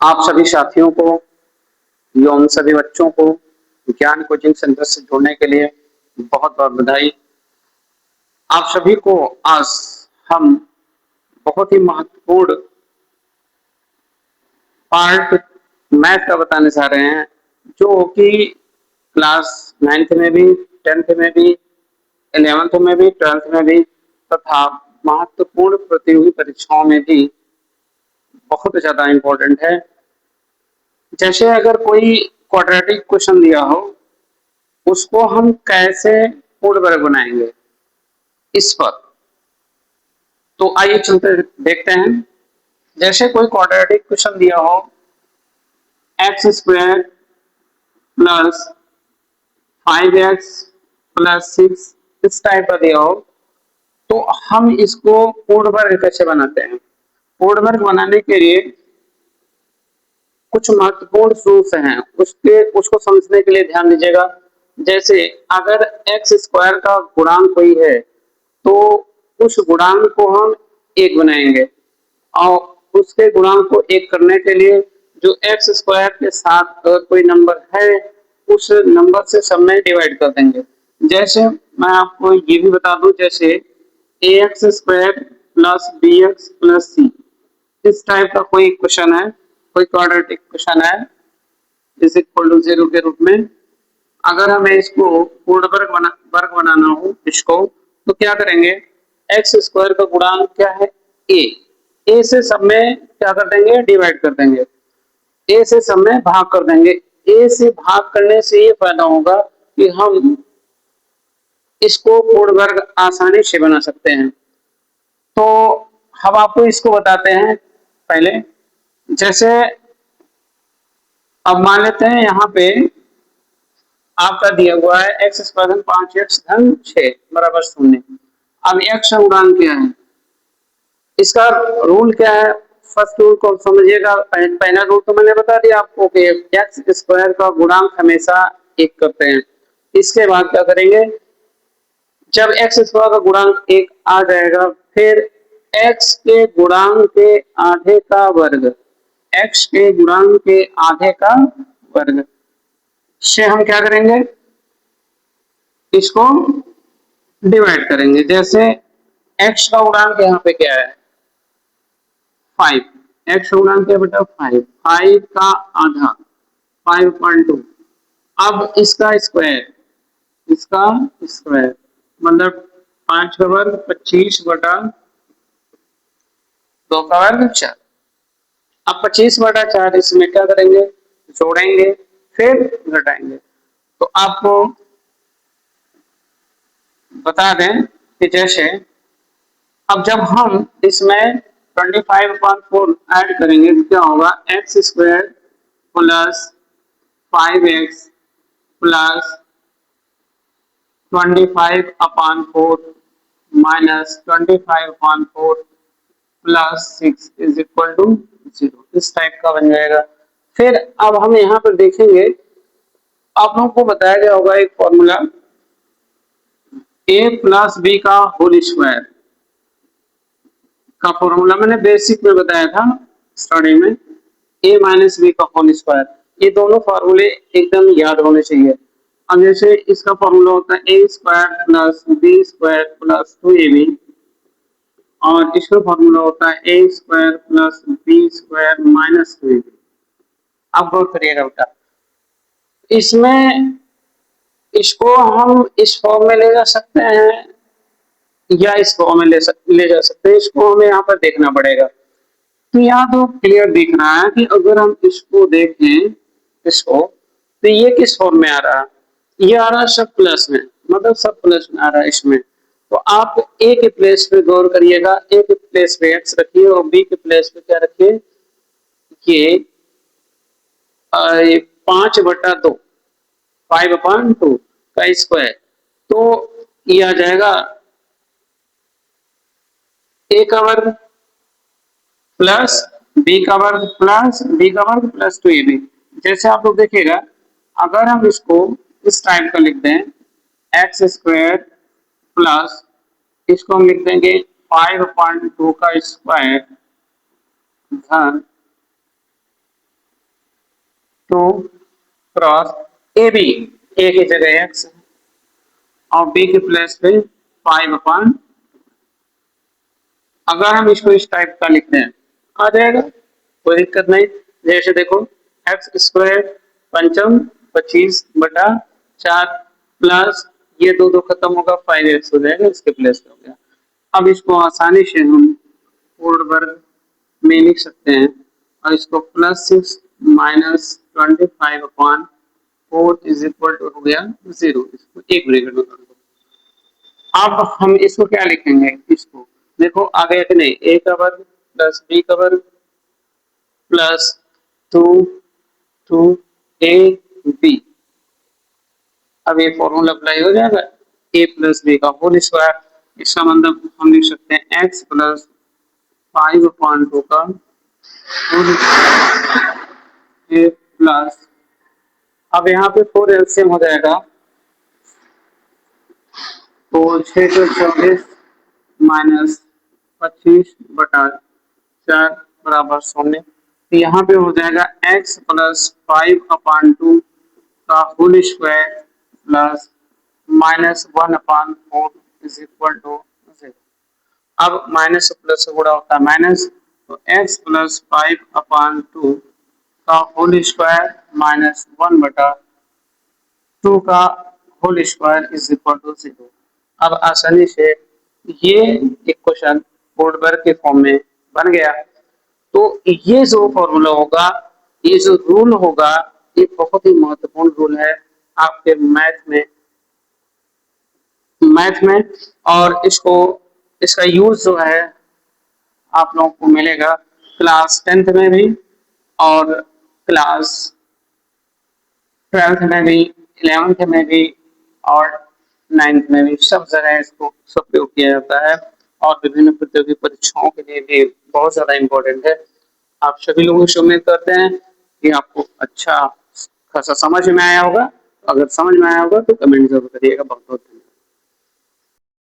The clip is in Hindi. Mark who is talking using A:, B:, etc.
A: आप सभी साथियों को एवं सभी बच्चों को ज्ञान कोचिंग सेंटर से जुड़ने के लिए बहुत बहुत बधाई। आप सभी को आज हम बहुत ही महत्वपूर्ण पार्ट मैथ का बताने जा रहे हैं, जो कि क्लास 9th में भी, 10th में भी, 11th में भी, 12th में भी तथा महत्वपूर्ण प्रतियोगी परीक्षाओं में भी बहुत ज्यादा इम्पोर्टेंट है। जैसे अगर कोई क्वाड्रेटिक क्वेश्चन दिया हो, उसको हम कैसे पूर्ण वर्ग बनाएंगे इस पर। तो आइए चलते देखते हैं। जैसे कोई क्वाड्रेटिक क्वेश्चन दिया हो, x square plus 5x plus 6 इस टाइप का दिया हो, तो हम इसको पूर्ण वर्ग कैसे बनाते हैं। पूर्ण वर्ग बनाने के लिए कुछ महत्वपूर्ण रूल्स हैं, उसको समझने के लिए ध्यान दीजिएगा। जैसे अगर एक्स स्क्वायर का गुणांक कोई है, तो उस गुणांक को हम एक बनाएंगे और उसके गुणांक को एक करने के लिए जो एक्स स्क्वायर के साथ अगर कोई नंबर है, उस नंबर से सब में डिवाइड कर देंगे। जैसे मैं आपको ये भी बता दूं, जैसे A X square plus B X plus C इस टाइप का कोई क्वेश्चन है, कोई क्वाड्रेटिक क्वेश्चन है इज इक्वल टू 0 के रूप में। अगर हमें इसको पूर्ण वर्ग बनाना हो इसको, तो क्या करेंगे, एक्स स्क्वायर का गुणांक क्या है, ए। ए से सब में क्या कर देंगे, डिवाइड कर देंगे। ए से सब में भाग कर देंगे। ए से भाग करने से ये फायदा होगा कि हम इसको पूर्ण वर्ग आसानी से बना सकते हैं। तो हम आपको इसको बताते हैं पहले। जैसे अब मान लेते हैं यहाँ पे आपका दिया हुआ है एक्स स्क्वायर धन 5x धन 6 बराबर 0। अब एक्स का गुणांक क्या है, इसका रूल क्या है, फर्स्ट रूल को समझिएगा। पहला रूल तो मैंने बता दिया आपको कि एक्स स्क्वायर का गुणांक हमेशा एक करते हैं। इसके बाद क्या करेंगे, जब एक्स स्क्वायर का गुणांक एक आ जाएगा, फिर एक्स के गुणांक के आधे का वर्ग, एक्स के गुणांक के आधे का वर्ग से हम क्या करेंगे, इसको डिवाइड करेंगे। जैसे एक्स का गुणांक यहाँ पे क्या है, 5। एक्स का गुणांक क्या बेटा, 5। 5 का आधा 5.2। अब इसका स्क्वायर, इसका स्क्वायर मतलब 5 का वर्ग 25 बटा 2 का वर्ग 4। अब 25/4 इसमें क्या करेंगे, जोड़ेंगे फिर घटाएंगे। तो आपको बता दें कि जैसे अब जब हम इसमें 25/4 ऐड करेंगे तो क्या होगा, x square plus 5x plus 25/4 minus 25/4 plus 6 is equal to 0 इस टाइप का बन जाएगा। फिर अब हम यहाँ पर देखेंगे, आप लोगों को बताया गया होगा एक फॉर्मूला, ए प्लस बी का होल स्क्वायर का फॉर्मूला मैंने बेसिक में बताया था स्टडी में, ए माइनस बी का होल स्क्वायर। ये दोनों फॉर्मूले एकदम याद होने चाहिए। अब जैसे इसका फॉर्मूला होता है A square plus B square plus 2ab, और इसका फॉर्मूला होता है A square plus B square minus 2ab। अब गौर करिएगा बेटा, इसमें इसको हम इस फॉर्म में ले जा सकते हैं या इस फॉर्म में ले जा सकते हैं, इसको हमें यहाँ पर देखना पड़ेगा। तो यहाँ तो क्लियर दिख रहा है कि अगर हम इसको देखें, इसको, तो ये किस फॉर्म में आ रहा है, ये आ रहा है सब प्लस में, मतलब सब प्लस में आ रहा है इसमें। तो आप ए के प्लेस पे गौर करिएगा, ए के प्लेस पे एक्स रखिए और बी के प्लेस पे क्या रखिए, ये 5/2 5/2 का स्क्वायर। तो ये आ जाएगा ए का वर्ग प्लस बी का वर्ग प्लस बी का वर्ग प्लस 2ab। जैसे आप लोग देखिएगा, अगर हम इसको इस टाइप का लिख दें, एक्स स्क्वायर प्लस इसको हम लिख देंगे 5/2 का स्क्वायर धन टू क्रॉस ए बी, ए की जगह एक्स और बी के प्लेस पे 5/, अगर हम इसको इस टाइप का लिखते हैं आ जाएगा, कोई दिक्कत नहीं। जैसे देखो एक्स स्क्वायर पंचम 25/4 प्लस ये दो दो खत्म होगा 5x हो जाएगा, इसके प्लेस पे हो गया। अब इसको आसानी से हम पूर्ण वर्ग में लिख सकते हैं और इसको +6 -25/4 इज इक्वल टू हो गया 0, इसको एक ब्रैकेट में कर दो। अब हम इसको क्या लिखेंगे, इसको देखो आगे कि नहीं, a का वर्ग प्लस b का वर्ग प्लस 2 2 a b। अब ये फॉर्मूला अप्लाई हो जाएगा, a प्लस b का होल स्क्वायर, इसका मतलब हम लिख सकते हैं x प्लस 5/2 का होल स्क्वायर a प्लस, अब यहाँ पे 4 एलसीएम हो जाएगा, तो 624 माइनस 25/4 बराबर 0। तो यहाँ पे हो जाएगा x प्लस 5/2 का whole square plus -1/4 is equal to 0। अब माइनस से प्लस से गुणा होता है माइनस, तो x प्लस 5/2 का होल स्क्वायर -1/2 का whole square is equal to 0। अब आसानी से ये इक्वेशन कोड वर्ग के फॉर्म में बन गया। तो ये जो फॉर्मूला होगा, ये जो रूल होगा, ये बहुत ही महत्वपूर्ण रूल है आपके मैथ में और इसको इसका यूज जो है आप लोगों को मिलेगा क्लास 10th में भी और क्लास 12th में भी, 11th में भी और 9th में भी, सब जगह इसको सब प्रयोग किया जाता है और विभिन्न प्रतियोगी परीक्षाओं के लिए भी बहुत ज्यादा इम्पोर्टेंट है। आप सभी लोगों से उम्मीद करते हैं कि आपको अच्छा खासा समझ में आया होगा। अगर समझ में आया होगा तो कमेंट जरूर करिएगा। बहुत बहुत धन्यवाद।